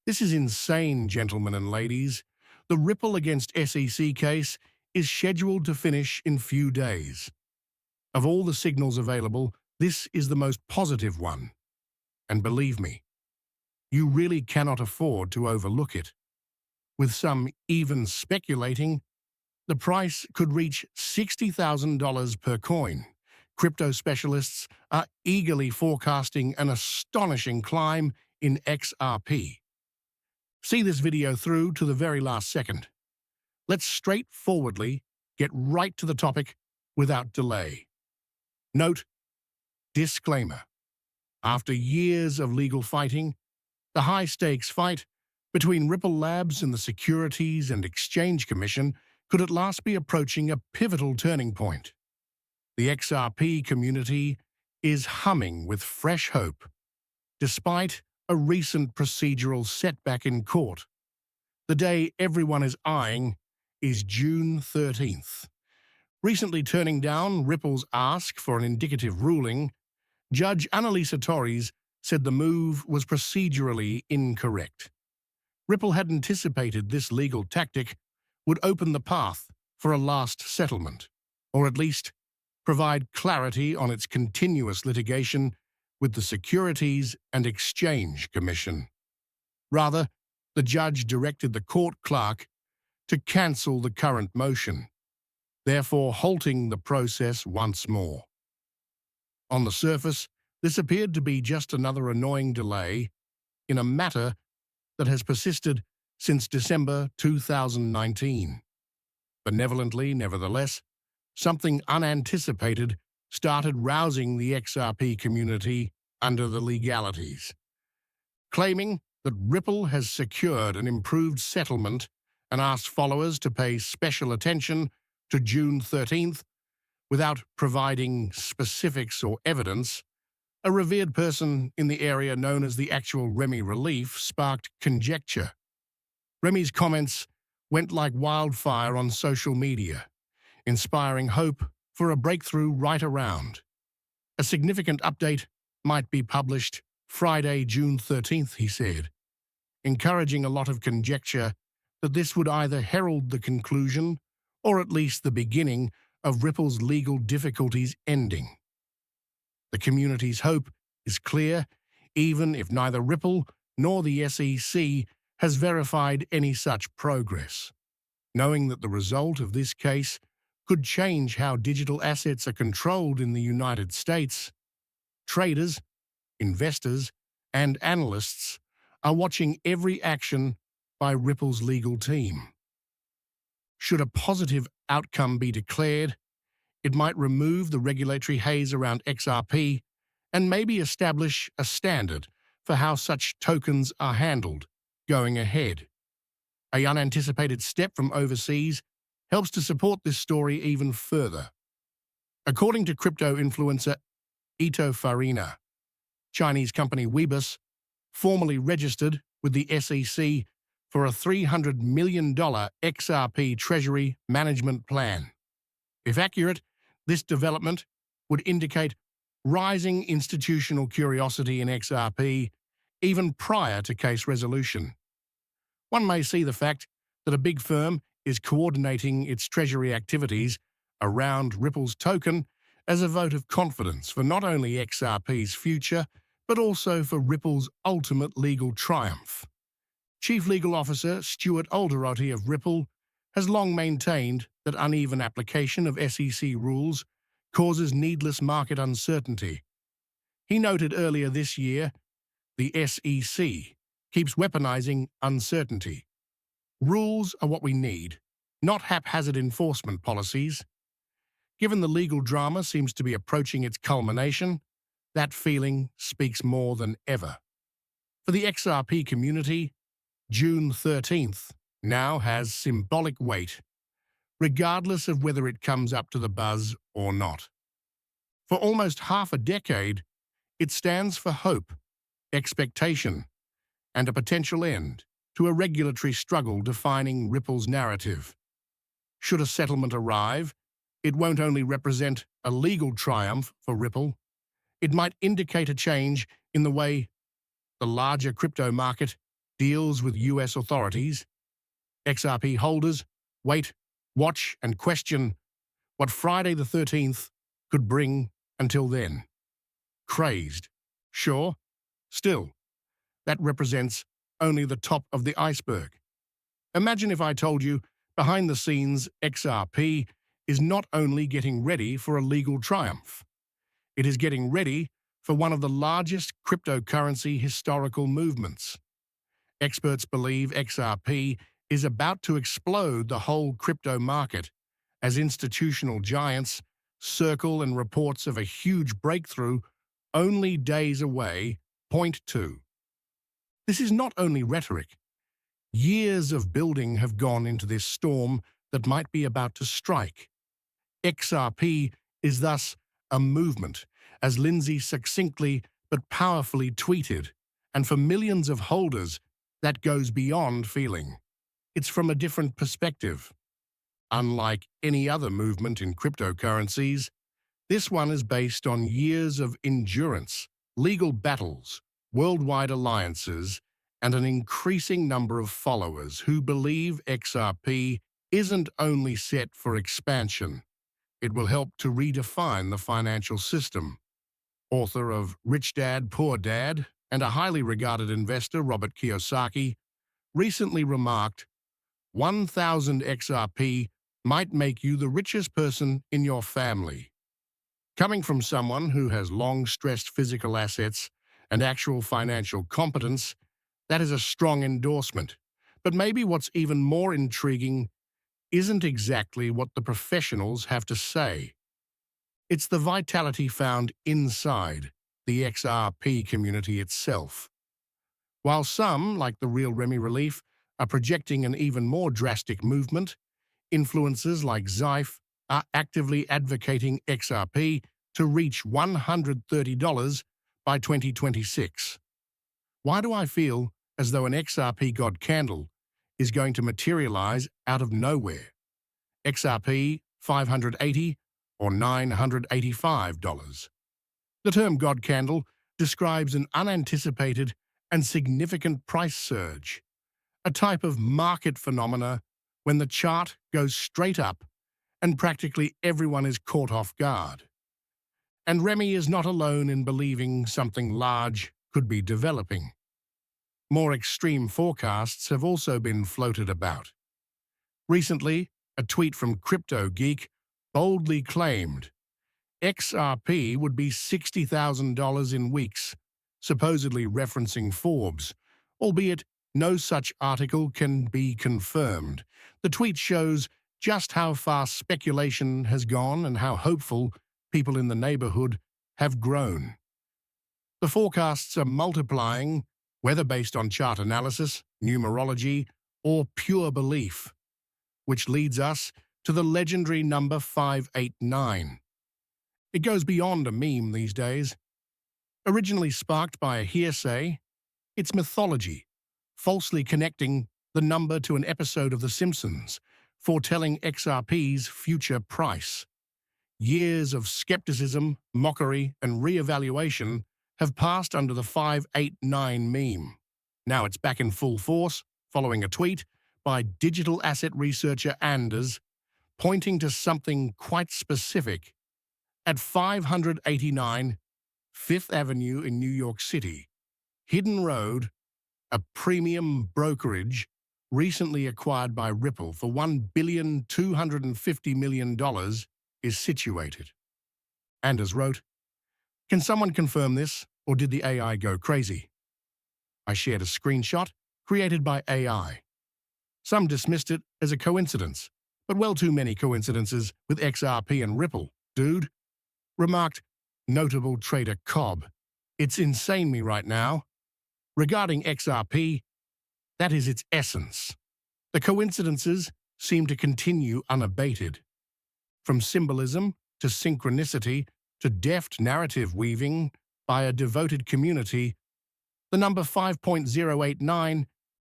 This is insane, gentlemen and ladies. The Ripple against SEC case is scheduled to finish in few days. Of all the signals available, this is the most positive one. And believe me, you really cannot afford to overlook it. With some even speculating, the price could reach $60,000 per coin. Crypto specialists are eagerly forecasting an astonishing climb in XRP. See this video through to the very last second. Let's straightforwardly get right to the topic without delay. Note, disclaimer. After years of legal fighting, the high-stakes fight between Ripple Labs and the Securities and Exchange Commission could at last be approaching a pivotal turning point. The XRP community is humming with fresh hope, despite a recent procedural setback in court. The day everyone is eyeing is June 13th. Recently turning down Ripple's ask for an indicative ruling, Judge Annalisa Torres said the move was procedurally incorrect. Ripple had anticipated this legal tactic would open the path for a last settlement, or at least provide clarity on its continuous litigation with the Securities and Exchange Commission. Rather, the judge directed the court clerk to cancel the current motion, therefore halting the process once more. On the surface, this appeared to be just another annoying delay in a matter that has persisted since December 2019. Benevolently, nevertheless, something unanticipated started rousing the XRP community under the legalities. Claiming that Ripple has secured an improved settlement and asked followers to pay special attention to June 13th without providing specifics or evidence, a revered person in the area known as the actual Remy Relief sparked conjecture. Remy's comments went like wildfire on social media, inspiring hope for a breakthrough right around. A significant update might be published Friday, June 13th, he said, encouraging a lot of conjecture that this would either herald the conclusion or at least the beginning of Ripple's legal difficulties ending. The community's hope is clear, even if neither Ripple nor the SEC has verified any such progress. Knowing that the result of this case could change how digital assets are controlled in the United States, traders, investors, and analysts are watching every action by Ripple's legal team. Should a positive outcome be declared, it might remove the regulatory haze around XRP and maybe establish a standard for how such tokens are handled going ahead. A unanticipated step from overseas helps to support this story even further. According to crypto influencer Ito Farina, Chinese company Weebus formally registered with the SEC for a $300 million XRP Treasury management plan. If accurate, this development would indicate rising institutional curiosity in XRP even prior to case resolution. One may see the fact that a big firm is coordinating its treasury activities around Ripple's token as a vote of confidence for not only XRP's future, but also for Ripple's ultimate legal triumph. Chief Legal Officer Stuart Alderoty of Ripple has long maintained that uneven application of SEC rules causes needless market uncertainty. He noted earlier this year, the SEC keeps weaponizing uncertainty. Rules are what we need, not haphazard enforcement policies. Given the legal drama seems to be approaching its culmination, that feeling speaks more than ever. For the XRP community, June 13th now has symbolic weight, regardless of whether it comes up to the buzz or not. For almost half a decade, it stands for hope, expectation, and a potential end to a regulatory struggle defining Ripple's narrative. Should a settlement arrive, it won't only represent a legal triumph for Ripple, it might indicate a change in the way the larger crypto market deals with US authorities. XRP holders wait, watch, and question what Friday the 13th could bring until then. Crazed. Sure. Still, that represents only the top of the iceberg. Imagine if I told you, behind the scenes, XRP is not only getting ready for a legal triumph, it is getting ready for one of the largest cryptocurrency historical movements. Experts believe XRP is about to explode the whole crypto market as institutional giants circle and reports of a huge breakthrough only days away point to. This is not only rhetoric. Years of building have gone into this storm that might be about to strike. XRP is thus a movement, as Lindsay succinctly but powerfully tweeted, and for millions of holders, that goes beyond feeling. It's from a different perspective. Unlike any other movement in cryptocurrencies, this one is based on years of endurance, legal battles, worldwide alliances, and an increasing number of followers who believe XRP isn't only set for expansion, it will help to redefine the financial system. Author of Rich Dad, Poor Dad, and a highly regarded investor, Robert Kiyosaki, recently remarked, 1,000 XRP might make you the richest person in your family. Coming from someone who has long stressed physical assets and actual financial competence, that is a strong endorsement. But maybe what's even more intriguing isn't exactly what the professionals have to say. It's the vitality found inside the XRP community itself. While some, like the real Remy Relief, are projecting an even more drastic movement, influencers like Zyph are actively advocating XRP to reach $130 by 2026. Why do I feel as though an XRP God candle is going to materialize out of nowhere? XRP $580 or $985. The term God candle describes an unanticipated and significant price surge, a type of market phenomena when the chart goes straight up and practically everyone is caught off guard. And Remy is not alone in believing something large could be developing. More extreme forecasts have also been floated about. Recently, a tweet from Crypto Geek boldly claimed XRP would be $60,000 in weeks, supposedly referencing Forbes, albeit no such article can be confirmed. The tweet shows just how far speculation has gone and how hopeful people in the neighborhood have grown. The forecasts are multiplying, whether based on chart analysis, numerology, or pure belief, which leads us to the legendary number 589. It goes beyond a meme these days. Originally sparked by a hearsay, it's mythology, falsely connecting the number to an episode of The Simpsons, foretelling XRP's future price. Years of skepticism, mockery, and re-evaluation have passed under the 589 meme. Now it's back in full force, following a tweet by digital asset researcher Anders, pointing to something quite specific. At 589 Fifth Avenue in New York City, Hidden Road, a premium brokerage recently acquired by Ripple for $1,250 million, is situated. Anders wrote, "Can someone confirm this, or did the AI go crazy?" I shared a screenshot created by AI. Some dismissed it as a coincidence, but well too many coincidences with XRP and Ripple, dude. Remarked notable trader Cobb, "It's insane me right now." Regarding XRP, that is its essence. The coincidences seem to continue unabated. From symbolism to synchronicity to deft narrative weaving by a devoted community, the number 5.089